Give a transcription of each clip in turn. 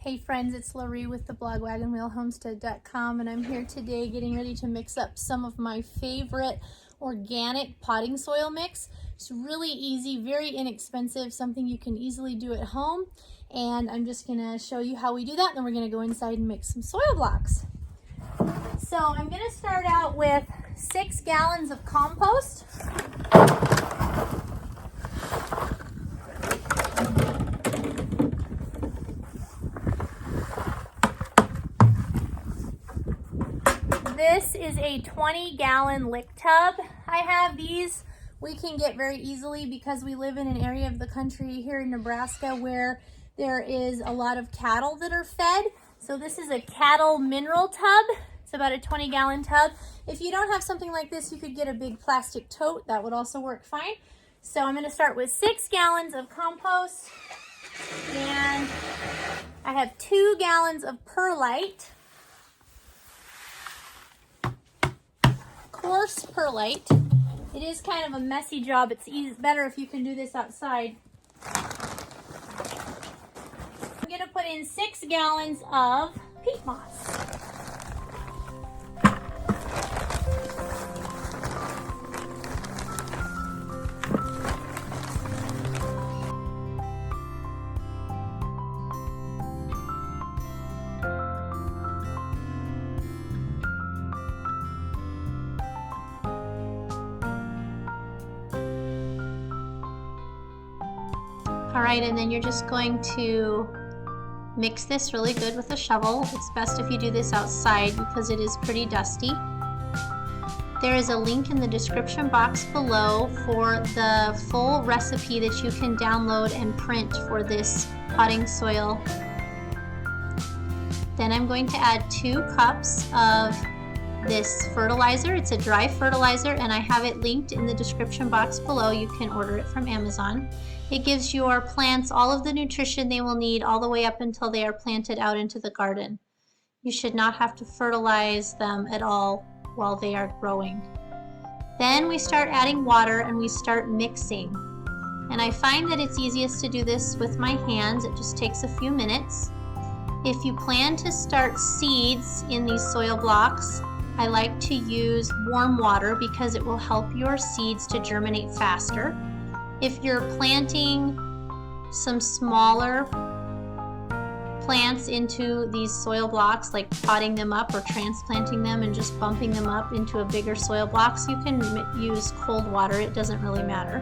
Hey friends, it's Loree with the blog Homestead.com, and I'm here today getting ready to mix up some of my favorite organic potting soil mix. It's really easy, very inexpensive, something you can easily do at home. And I'm just gonna show you how we do that, and then we're gonna go inside and mix some soil blocks. So I'm gonna start out with 6 gallons of compost. This is a 20-gallon lick tub. I have these. We can get very easily because we live in an area of the country here in Nebraska where there is a lot of cattle that are fed. So this is a cattle mineral tub. It's about a 20-gallon tub. If you don't have something like this, you could get a big plastic tote. That would also work fine. So I'm going to start with 6 gallons of compost, and I have 2 gallons of perlite. Coarse perlite. It is kind of a messy job. It's better if you can do this outside. I'm going to put in 6 gallons of peat moss. All right, and then you're just going to mix this really good with a shovel. It's best if you do this outside because it is pretty dusty. There is a link in the description box below for the full recipe that you can download and print for this potting soil. Then I'm going to add 2 cups of this fertilizer. It's a dry fertilizer, and I have it linked in the description box below. You can order it from Amazon. It gives your plants all of the nutrition they will need all the way up until they are planted out into the garden. You should not have to fertilize them at all while they are growing. Then we start adding water and we start mixing. And I find that it's easiest to do this with my hands. It just takes a few minutes. If you plan to start seeds in these soil blocks, I like to use warm water because it will help your seeds to germinate faster. If you're planting some smaller plants into these soil blocks, like potting them up or transplanting them and just bumping them up into a bigger soil blocks, you can use cold water. It doesn't really matter.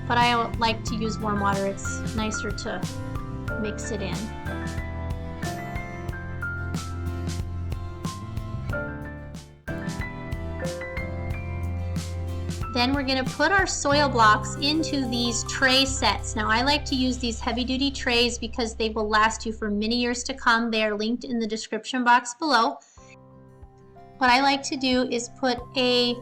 But I like to use warm water. It's nicer to mix it in. Then we're going to put our soil blocks into these tray sets. Now I like to use these heavy-duty trays because they will last you for many years to come. They are linked in the description box below. What I like to do is put a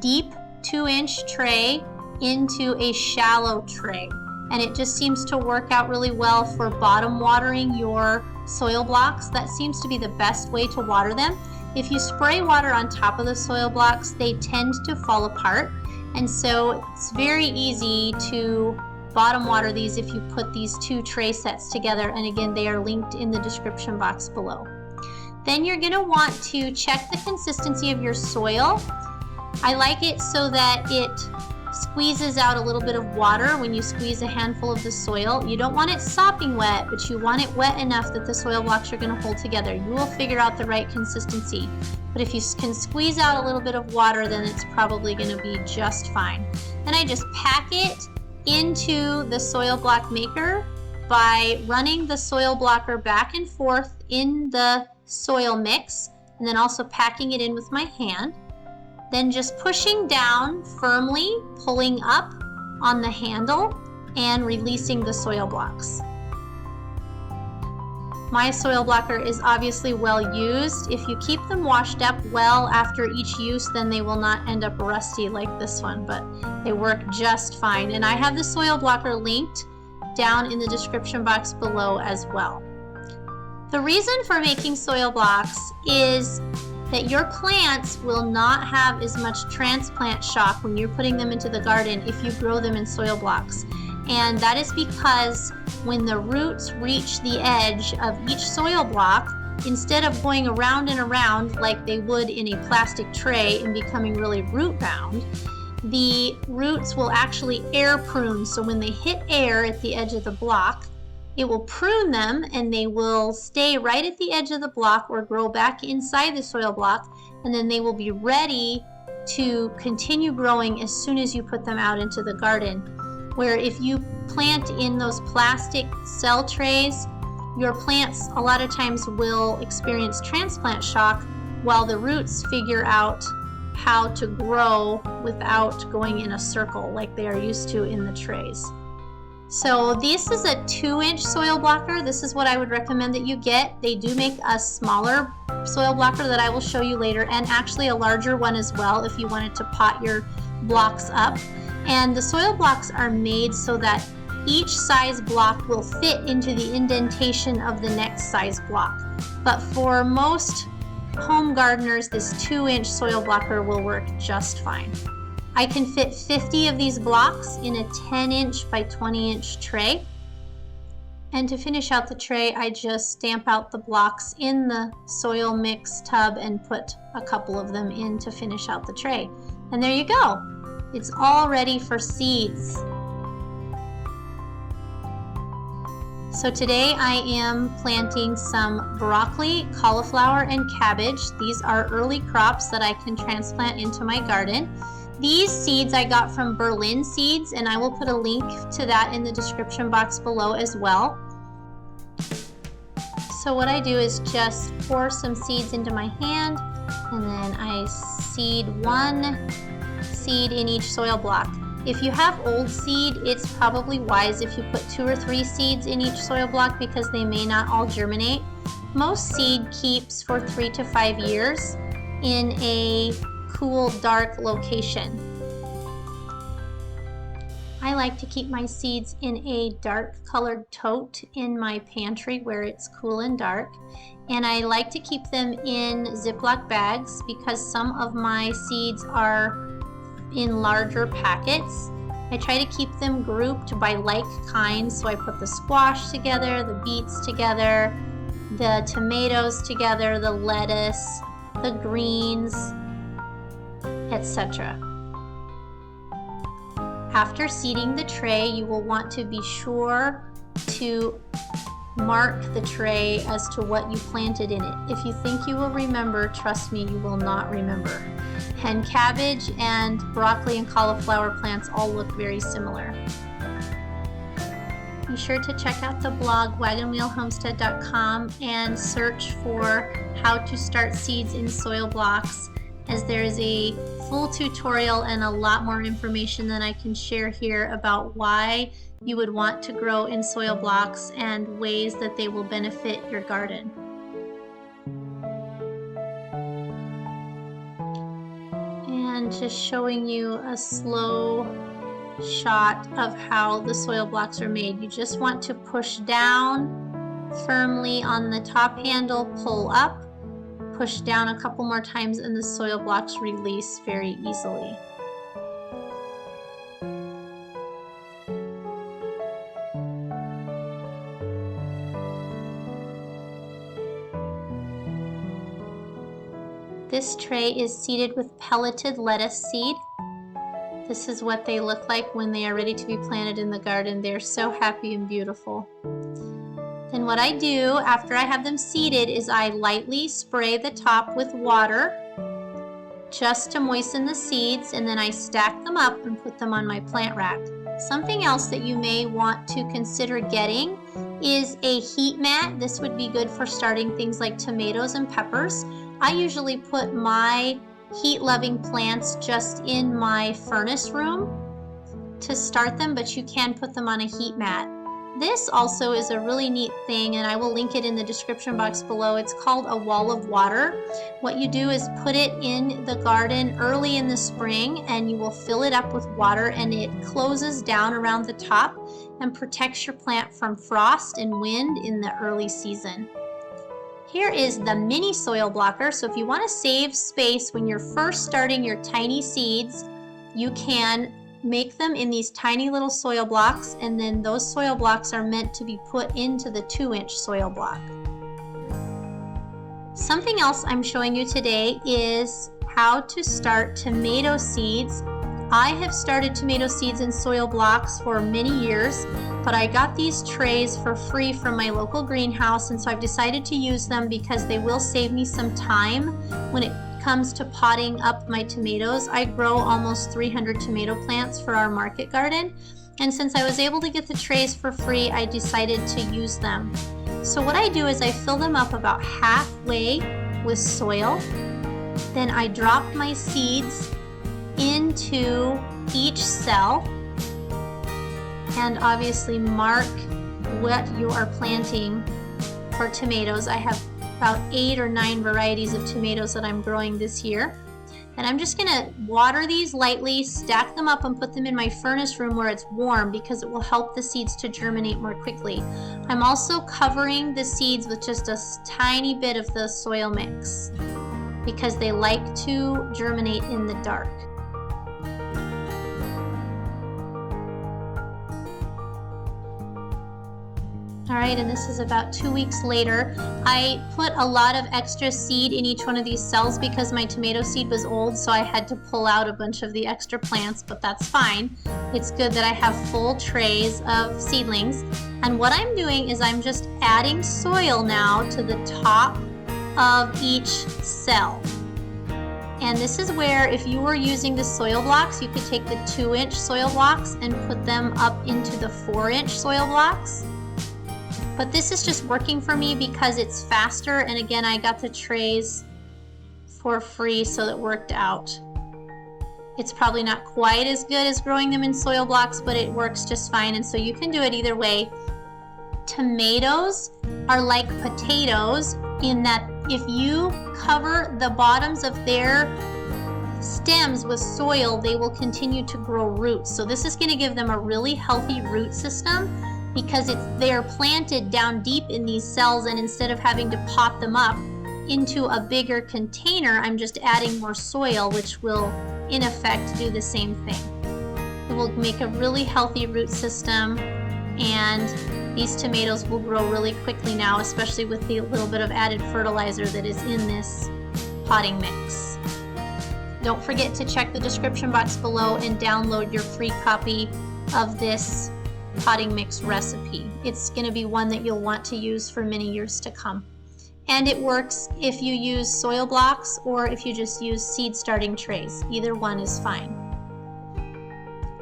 deep 2-inch tray into a shallow tray. And it just seems to work out really well for bottom watering your soil blocks. That seems to be the best way to water them. If you spray water on top of the soil blocks, they tend to fall apart. And so it's very easy to bottom water these if you put these 2 tray sets together. And again, they are linked in the description box below. Then you're going to want to check the consistency of your soil. I like it so that it squeezes out a little bit of water when you squeeze a handful of the soil. You don't want it sopping wet, but you want it wet enough that the soil blocks are going to hold together. You will figure out the right consistency. But if you can squeeze out a little bit of water, then it's probably going to be just fine. Then I just pack it into the soil block maker by running the soil blocker back and forth in the soil mix, and then also packing it in with my hand. Then just pushing down firmly, pulling up on the handle, and releasing the soil blocks. My soil blocker is obviously well used. If you keep them washed up well after each use, then they will not end up rusty like this one, but they work just fine. And I have the soil blocker linked down in the description box below as well. The reason for making soil blocks is that your plants will not have as much transplant shock when you're putting them into the garden if you grow them in soil blocks. And that is because when the roots reach the edge of each soil block, instead of going around and around like they would in a plastic tray and becoming really root bound, the roots will actually air prune. So when they hit air at the edge of the block, it will prune them and they will stay right at the edge of the block or grow back inside the soil block, and then they will be ready to continue growing as soon as you put them out into the garden. Where if you plant in those plastic cell trays, your plants a lot of times will experience transplant shock while the roots figure out how to grow without going in a circle like they are used to in the trays. So this is a 2-inch soil blocker. This is what I would recommend that you get. They do make a smaller soil blocker that I will show you later, and actually a larger one as well if you wanted to pot your blocks up. And the soil blocks are made so that each size block will fit into the indentation of the next size block. But for most home gardeners, this 2-inch soil blocker will work just fine. I can fit 50 of these blocks in a 10-inch by 20-inch tray. And to finish out the tray, I just stamp out the blocks in the soil mix tub and put a couple of them in to finish out the tray. And there you go. It's all ready for seeds. So today I am planting some broccoli, cauliflower, and cabbage. These are early crops that I can transplant into my garden. These seeds I got from Berlin Seeds, and I will put a link to that in the description box below as well. So what I do is just pour some seeds into my hand, and then I seed one seed in each soil block. If you have old seed, it's probably wise if you put 2 or 3 seeds in each soil block because they may not all germinate. Most seed keeps for 3 to 5 years in a cool, dark location. I like to keep my seeds in a dark colored tote in my pantry where it's cool and dark. And I like to keep them in Ziploc bags because some of my seeds are in larger packets. I try to keep them grouped by like kinds, so I put the squash together, the beets together, the tomatoes together, the lettuce, the greens, etc. After seeding the tray, you will want to be sure to mark the tray as to what you planted in it. If you think you will remember, trust me, you will not remember. And cabbage and broccoli and cauliflower plants all look very similar. Be sure to check out the blog wagonwheelhomestead.com and search for how to start seeds in soil blocks, as there is a full tutorial and a lot more information than I can share here about why you would want to grow in soil blocks and ways that they will benefit your garden. And just showing you a slow shot of how the soil blocks are made. You just want to push down firmly on the top handle, pull up, push down a couple more times, and the soil blocks release very easily. This tray is seeded with pelleted lettuce seed. This is what they look like when they are ready to be planted in the garden. They're so happy and beautiful. Then what I do after I have them seeded is I lightly spray the top with water just to moisten the seeds, and then I stack them up and put them on my plant rack. Something else that you may want to consider getting is a heat mat. This would be good for starting things like tomatoes and peppers. I usually put my heat-loving plants just in my furnace room to start them, but you can put them on a heat mat. This also is a really neat thing, and I will link it in the description box below. It's called a wall of water. What you do is put it in the garden early in the spring, and you will fill it up with water, and it closes down around the top and protects your plant from frost and wind in the early season. Here is the mini soil blocker. So if you want to save space when you're first starting your tiny seeds, you can make them in these tiny little soil blocks, and then those soil blocks are meant to be put into the 2-inch soil block. Something else I'm showing you today is how to start tomato seeds. I have started tomato seeds in soil blocks for many years, but I got these trays for free from my local greenhouse, and so I've decided to use them because they will save me some time when it comes to potting up my tomatoes. I grow almost 300 tomato plants for our market garden, and since I was able to get the trays for free, I decided to use them. So what I do is I fill them up about halfway with soil, then I drop my seeds into each cell, and obviously mark what you are planting for tomatoes. I have about 8 or 9 varieties of tomatoes that I'm growing this year. And I'm just gonna water these lightly, stack them up, and put them in my furnace room where it's warm because it will help the seeds to germinate more quickly. I'm also covering the seeds with just a tiny bit of the soil mix because they like to germinate in the dark. All right, and this is about 2 weeks later. I put a lot of extra seed in each one of these cells because my tomato seed was old, so I had to pull out a bunch of the extra plants, but that's fine. It's good that I have full trays of seedlings. And what I'm doing is I'm just adding soil now to the top of each cell. And this is where, if you were using the soil blocks, you could take the 2-inch soil blocks and put them up into the 4-inch soil blocks. But this is just working for me because it's faster, and again, I got the trays for free, so it worked out. It's probably not quite as good as growing them in soil blocks, but it works just fine, and so you can do it either way. Tomatoes are like potatoes in that if you cover the bottoms of their stems with soil, they will continue to grow roots. So this is going to give them a really healthy root system, because they're planted down deep in these cells, and instead of having to pot them up into a bigger container, I'm just adding more soil, which will in effect do the same thing. It will make a really healthy root system, and these tomatoes will grow really quickly now, especially with the little bit of added fertilizer that is in this potting mix. Don't forget to check the description box below and download your free copy of this potting mix recipe. It's going to be one that you'll want to use for many years to come. And it works if you use soil blocks or if you just use seed starting trays. Either one is fine.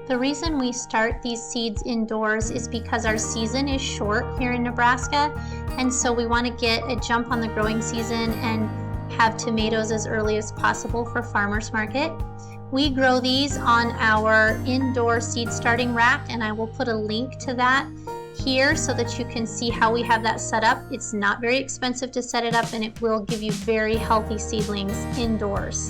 The reason we start these seeds indoors is because our season is short here in Nebraska, and so we want to get a jump on the growing season and have tomatoes as early as possible for farmers market. We grow these on our indoor seed starting rack, and I will put a link to that here so that you can see how we have that set up. It's not very expensive to set it up, and it will give you very healthy seedlings indoors.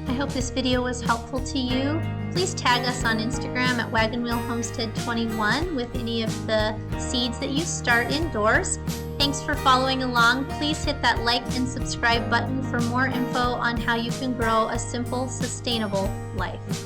I hope this video was helpful to you. Please tag us on Instagram at Wagon Wheel Homestead 21 with any of the seeds that you start indoors. Thanks for following along. Please hit that like and subscribe button for more info on how you can grow a simple, sustainable life.